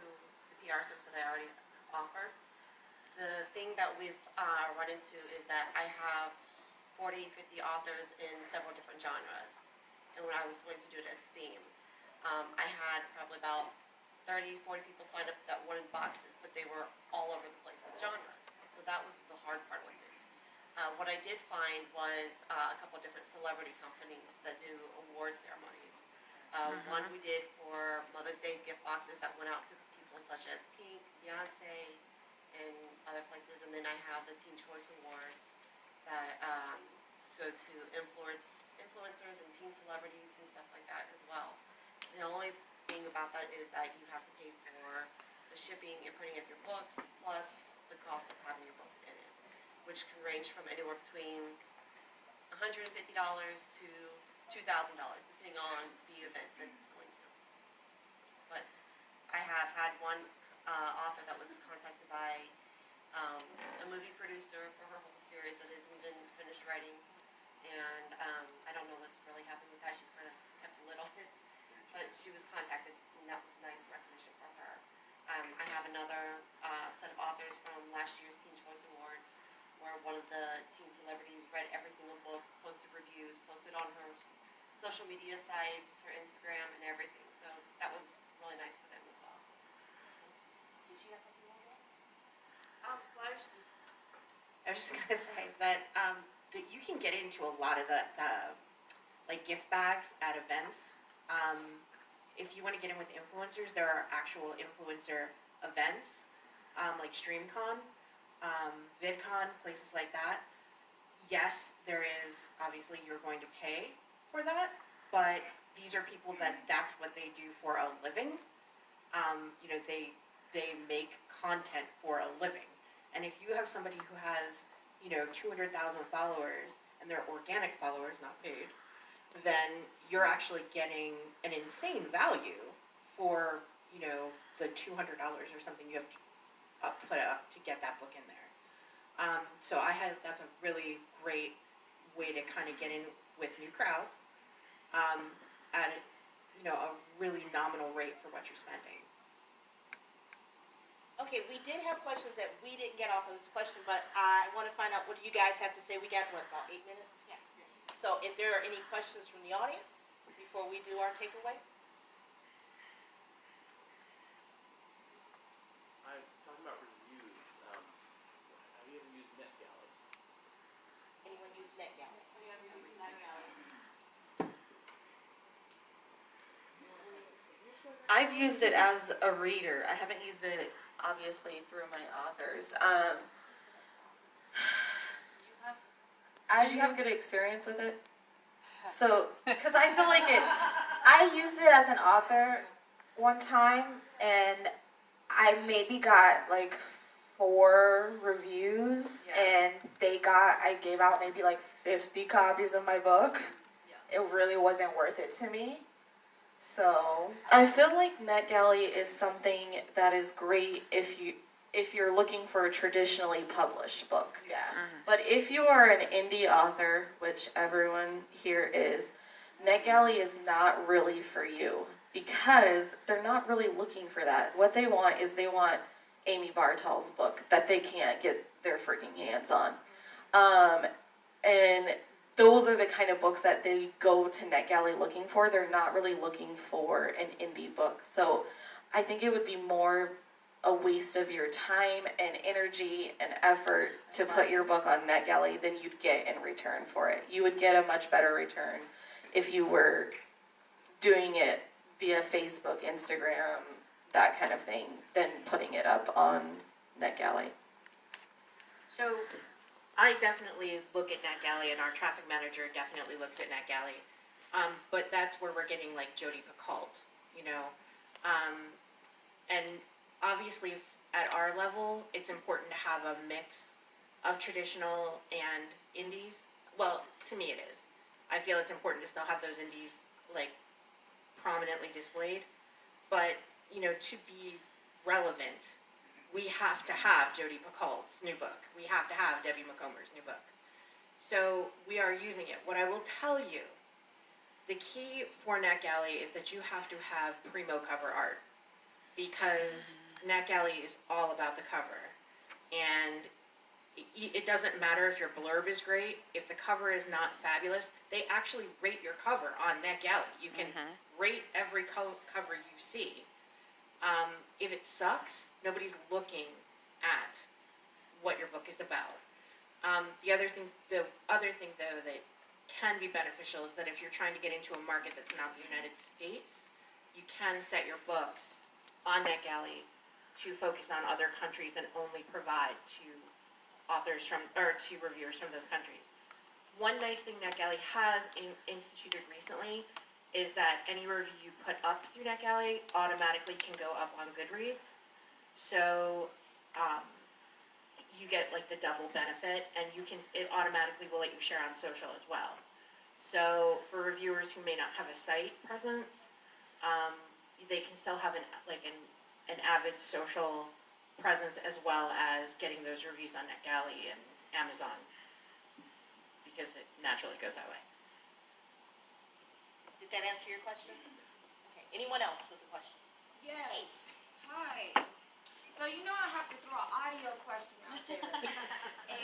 [SPEAKER 4] the PR service that I already offer. The thing that we've run into is that I have 40, 50 authors in several different genres. And when I was going to do it as theme, I had probably about 30, 40 people sign up that wanted boxes, but they were all over the place with genres. So that was the hard part with it. What I did find was a couple of different celebrity companies that do award ceremonies. One we did for Mother's Day gift boxes that went out to people such as Pink, Beyonce, and other places. And then I have the Teen Choice Awards that go to influencers and teen celebrities and stuff like that as well. The only thing about that is that you have to pay for
[SPEAKER 10] the shipping and printing of your books, plus the cost of having your books in it, which can range from anywhere between $150 to $2,000, depending on the event that it's going to. But I have had one author that was contacted by a movie producer for her whole series that isn't even finished writing, and I don't know what's really happened with that. She's kind of kept a lid on it, but she was contacted, and that was nice recognition for her. I have another set of authors from last year's Teen Choice Awards, where one of the teen celebrities read every single book, posted reviews, posted on her social media sites, her Instagram, and everything. So that was really nice for them as well. Did she have something more?
[SPEAKER 4] I was just gonna say that, that you can get into a lot of the like gift bags at events. If you wanna get in with influencers, there are actual influencer events, like StreamCon, VidCon, places like that. Yes, there is, obviously you're going to pay for that, but these are people that's what they do for a living. You know, they make content for a living. And if you have somebody who has, you know, 200,000 followers, and they're organic followers, not paid, then you're actually getting an insane value for, you know, the $200 or something you have to put up to get that book in there. So that's a really great way to kind of get in with new crowds at a, you know, a really nominal rate for what you're spending.
[SPEAKER 1] Okay, we did have questions that we didn't get off of this question, but I want to find out what do you guys have to say. We got, what, about 8 minutes?
[SPEAKER 10] Yes.
[SPEAKER 1] So if there are any questions from the audience before we do our takeaway?
[SPEAKER 11] Talking about reviews, have you ever used NetGalley?
[SPEAKER 1] Anyone use NetGalley?
[SPEAKER 10] Have you ever used NetGalley?
[SPEAKER 6] I've used it as a reader. I haven't used it obviously through my authors. Did you have a good experience with it? So, because I feel like I used it as an author one time, and I maybe got like 4 reviews, and I gave out maybe like 50 copies of my book. It really wasn't worth it to me. So I feel like NetGalley is something that is great if you're looking for a traditionally published book.
[SPEAKER 1] Yeah.
[SPEAKER 6] But if you are an indie author, which everyone here is, NetGalley is not really for you because they're not really looking for that. What they want is Amy Bartol's book that they can't get their freaking hands on. And those are the kind of books that they go to NetGalley looking for. They're not really looking for an indie book. So I think it would be more a waste of your time and energy and effort to put your book on NetGalley than you'd get in return for it. You would get a much better return if you were doing it via Facebook, Instagram, that kind of thing, than putting it up on NetGalley.
[SPEAKER 4] So I definitely look at NetGalley, and our traffic manager definitely looks at NetGalley. But that's where we're getting like Jodi Picoult, you know. And obviously at our level, it's important to have a mix of traditional and indies. Well, to me it is. I feel it's important to still have those indies like prominently displayed. But, you know, to be relevant, we have to have Jodi Picoult's new book. We have to have Debbie Macomber's new book. So we are using it. What I will tell you, the key for NetGalley is that you have to have primo cover art, because NetGalley is all about the cover. And it doesn't matter if your blurb is great, if the cover is not fabulous. They actually rate your cover on NetGalley. You can rate every cover you see. If it sucks, nobody's looking at what your book is about. The other thing though that can be beneficial is that if you're trying to get into a market that's not the United States, you can set your books on NetGalley to focus on other countries and only provide to authors to reviewers from those countries. One nice thing NetGalley has instituted recently is that any review you put up through NetGalley automatically can go up on Goodreads. So, you get like the double benefit, and it automatically will let you share on social as well. So for reviewers who may not have a site presence, they can still have an avid social presence as well as getting those reviews on NetGalley and Amazon, because it naturally goes that way.
[SPEAKER 1] Did that answer your question? Okay, anyone else with a question?
[SPEAKER 12] Yes. Hi. So you know I have to throw an audio question out there.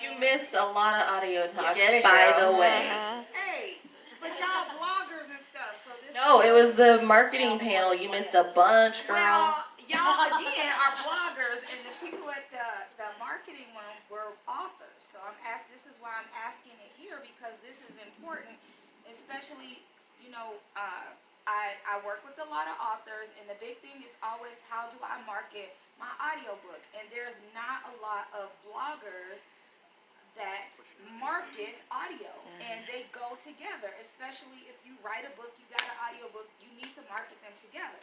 [SPEAKER 6] You
[SPEAKER 12] And-
[SPEAKER 6] missed a lot of audio talk,
[SPEAKER 2] Get it,
[SPEAKER 6] by
[SPEAKER 2] girl.
[SPEAKER 6] the way.
[SPEAKER 12] Hey, but y'all bloggers and stuff, so this.
[SPEAKER 6] No, it was the marketing panel. You missed a bunch, girl.
[SPEAKER 12] Well, y'all again are bloggers, and the people at the marketing one were authors. So this is why I'm asking it here, because this is important, especially, I work with a lot of authors, and the big thing is always, how do I market my audiobook? And there's not a lot of bloggers that market audio, and they go together, especially if you write a book, you got an audiobook, you need to market them together.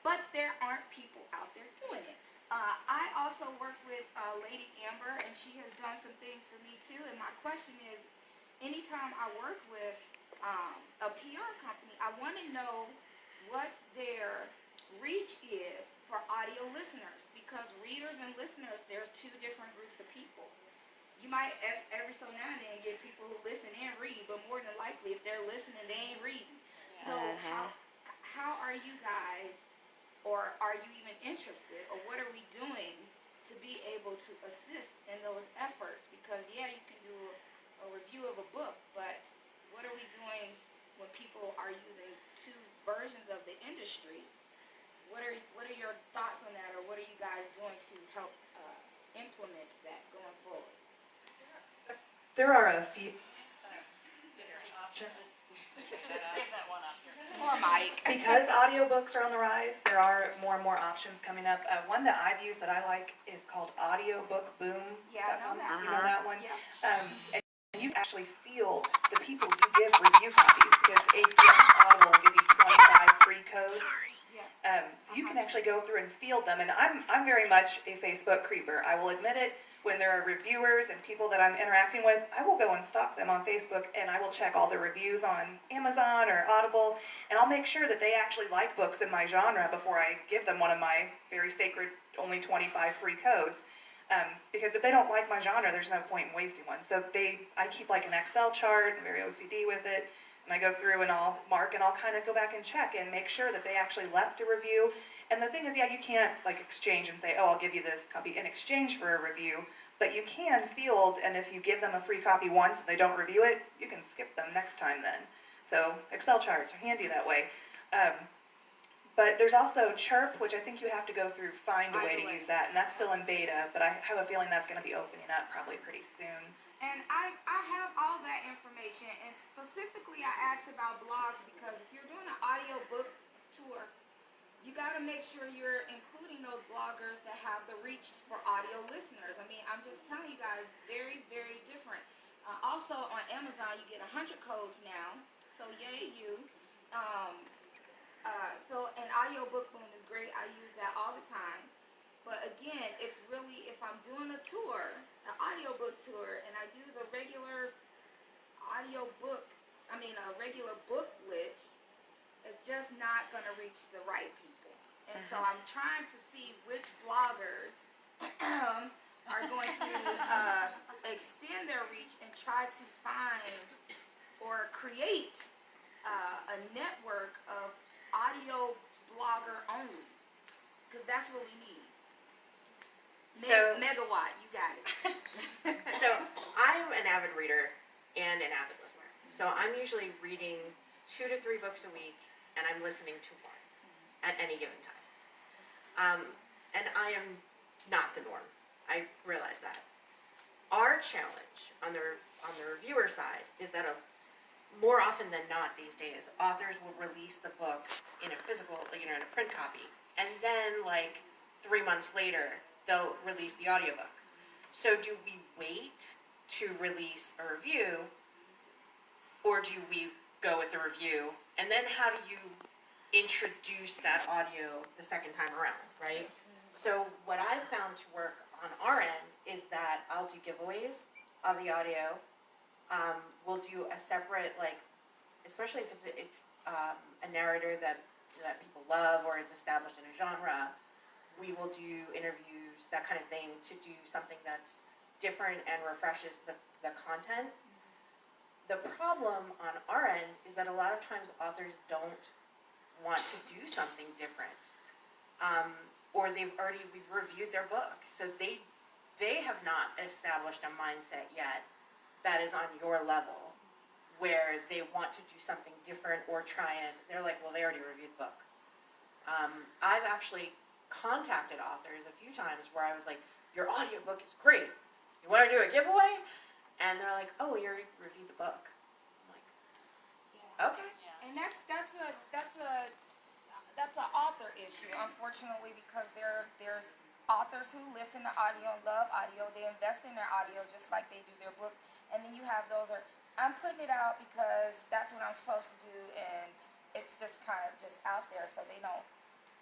[SPEAKER 12] But there aren't people out there doing it. I also work with Lady Amber, and she has done some things for me too, and my question is, anytime I work with a PR company, I want to know what their reach is for audio listeners, because readers and listeners, there's two different groups of people. You might every so now and then get people who listen and read, but more than likely, if they're listening, they ain't reading. So how are you guys, or are you even interested, or what are we doing to be able to assist in those efforts? Because yeah, you can do a review of a book, but what are we doing when people are using two versions of the industry? What are your thoughts on that, or what are you guys doing to help implement that going forward?
[SPEAKER 7] There are a few options.
[SPEAKER 12] Or Mike.
[SPEAKER 7] Because audiobooks are on the rise, there are more and more options coming up. One that I've used that I like is called Audiobook Boom.
[SPEAKER 12] Yeah, I know that.
[SPEAKER 7] You know that one?
[SPEAKER 12] Yeah.
[SPEAKER 7] And you actually field the people who give review copies, because ACS Audible will give you 25 free codes. So you can actually go through and field them, and I'm very much a Facebook creeper. I will admit it. When there are reviewers and people that I'm interacting with, I will go and stalk them on Facebook, and I will check all the reviews on Amazon or Audible, and I'll make sure that they actually like books in my genre before I give them one of my very sacred, only 25 free codes. Because if they don't like my genre, there's no point in wasting one. So I keep like an Excel chart, I'm very OCD with it, and I go through and I'll mark and I'll kind of go back and check and make sure that they actually left a review. And the thing is, yeah, you can't like exchange and say, oh, I'll give you this copy in exchange for a review, but you can field, and if you give them a free copy once and they don't review it, you can skip them next time then. So Excel charts are handy that way. But there's also Chirp, which I think you have to go through, find a way to use that, and that's still in beta, but I have a feeling that's going to be opening up probably pretty soon.
[SPEAKER 12] And I have all that information, and specifically I asked about blogs because if you're doing an audiobook tour, you got to make sure you're including those bloggers that have the reach for audio listeners. I mean, I'm just telling you guys, it's very, very different. Also on Amazon, you get 100 codes now, so yay you. So an audiobook boom is great. I use that all the time. But again, it's really, if I'm doing a tour, an audiobook tour, and I use a regular regular booklets, it's just not going to reach the right people. And so I'm trying to see which bloggers are going to extend their reach and try to find or create a network of audio blogger only, because that's what we need. Megawatt, you got it.
[SPEAKER 4] So I'm an avid reader and an avid listener. So I'm usually reading 2 to 3 books a week, and I'm listening to one at any given time. And I am not the norm. I realize that. Our challenge on the reviewer side is that more often than not these days, authors will release the book in a physical, in a print copy, and then 3 months later, they'll release the audiobook. So do we wait to release a review, or do we go with the review, and then how do you introduce that audio the second time around, right? So what I found to work on our end is that I'll do giveaways of the audio. We'll do a separate, like, especially if it's a narrator that people love or is established in a genre, we will do interviews, that kind of thing, to do something that's different and refreshes the content. The problem on our end is that a lot of times authors don't want to do something different. Or we've reviewed their book, so they have not established a mindset yet that is on your level, where they want to do something different or try and, they're like, well, they already reviewed the book. I've actually contacted authors a few times where I was like, your audiobook is great. You want to do a giveaway? And they're like, oh, we already reviewed the book. I'm like, okay.
[SPEAKER 12] And that's an author issue, unfortunately, because there's authors who listen to audio and love audio. They invest in their audio just like they do their books. And then you have those I'm putting it out because that's what I'm supposed to do, and it's just kind of just out there, so they don't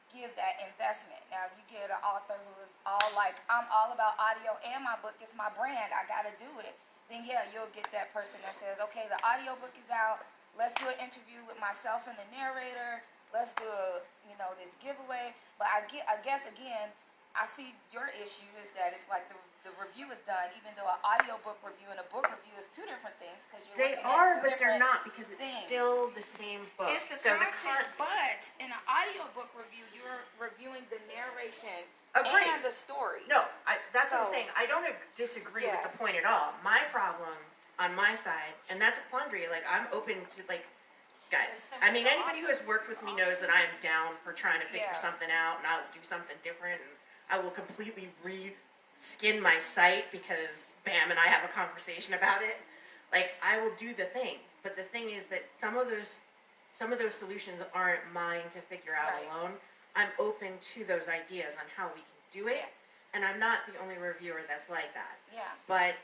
[SPEAKER 12] give that investment. Now, if you get an author who is all like, I'm all about audio and my book is my brand, I gotta do it, then yeah, you'll get that person that says, okay, the audiobook is out, let's do an interview with myself and the narrator, let's do this giveaway. But I guess again, I see your issue is that it's like the review is done, even though an audiobook review and a book review is two different things, because you're
[SPEAKER 4] They
[SPEAKER 12] looking
[SPEAKER 4] are,
[SPEAKER 12] at two
[SPEAKER 4] but they're
[SPEAKER 12] different
[SPEAKER 4] not, because it's
[SPEAKER 12] things.
[SPEAKER 4] still the same book.
[SPEAKER 12] It's the
[SPEAKER 4] So
[SPEAKER 12] content, but in an audiobook review, you're reviewing the narration
[SPEAKER 4] Agreed.
[SPEAKER 12] and the story.
[SPEAKER 4] No, that's what I'm
[SPEAKER 12] So-
[SPEAKER 4] saying. I don't disagree
[SPEAKER 12] Yeah.
[SPEAKER 4] with the point at all. My problem on my side, and that's a quandary, like, I'm open to, like, guys, I mean, anybody who has worked with me knows that I'm down for trying to figure
[SPEAKER 12] Yeah.
[SPEAKER 4] something out, and I'll do something different, and I will completely re-skin my site because Bam and I have a conversation about it. Like, I will do the things, but the thing is that some of those solutions aren't mine to figure out
[SPEAKER 12] Right.
[SPEAKER 4] alone. I'm open to those ideas on how we can do it, and I'm not the only reviewer that's like that.
[SPEAKER 12] Yeah.
[SPEAKER 4] But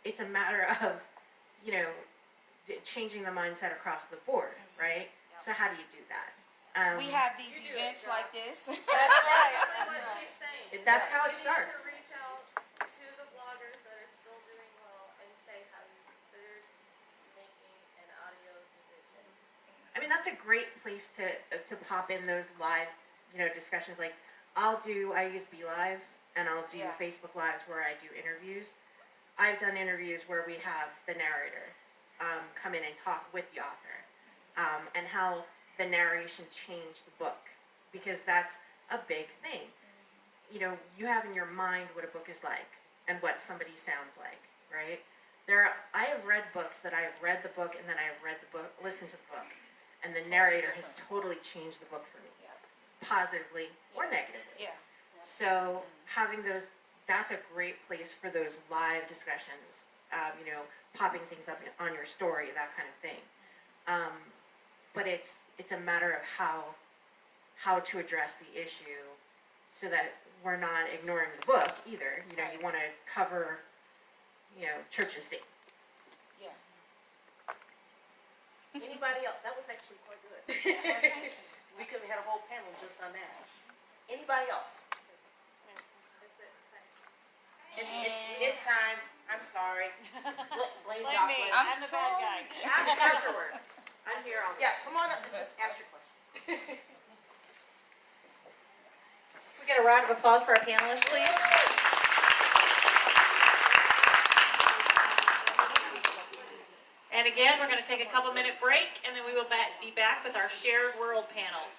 [SPEAKER 4] it's a matter of, changing the mindset across the board, right? So how do you do that?
[SPEAKER 12] We have these events like this.
[SPEAKER 9] That's exactly what she's saying.
[SPEAKER 4] That's how it
[SPEAKER 9] You
[SPEAKER 4] starts.
[SPEAKER 9] need to reach out to the bloggers that are still doing well and say, have you considered making an audio division?
[SPEAKER 4] I mean, that's a great place to pop in those live, discussions. Like, I use BeLive, and I'll do
[SPEAKER 12] Yeah.
[SPEAKER 4] Facebook Lives where I do interviews. I've done interviews where we have the narrator come in and talk with the author, and how the narration changed the book, because that's a big thing. You have in your mind what a book is like and what somebody sounds like, right? I have read books that I have read the book and then I have read the book, listened to the book, and the narrator has totally changed the book for me,
[SPEAKER 12] Yeah.
[SPEAKER 4] positively or negatively.
[SPEAKER 12] Yeah.
[SPEAKER 4] So having that's a great place for those live discussions, popping things up on your story, that kind of thing. But it's a matter of how to address the issue so that we're not ignoring the book either. You want to cover, church and state.
[SPEAKER 12] Yeah.
[SPEAKER 1] Anybody else? That was actually quite good. We could have had a whole panel just on that. Anybody else? It's time. I'm sorry. Blame Jocelyn.
[SPEAKER 12] I'm the bad guy.
[SPEAKER 1] Ask afterward. I'm here all day. Yeah, come on up and just ask your question.
[SPEAKER 13] We get a round of applause for our panelists, please. And again, we're going to take a couple-minute break, and then we will be back with our shared world panels.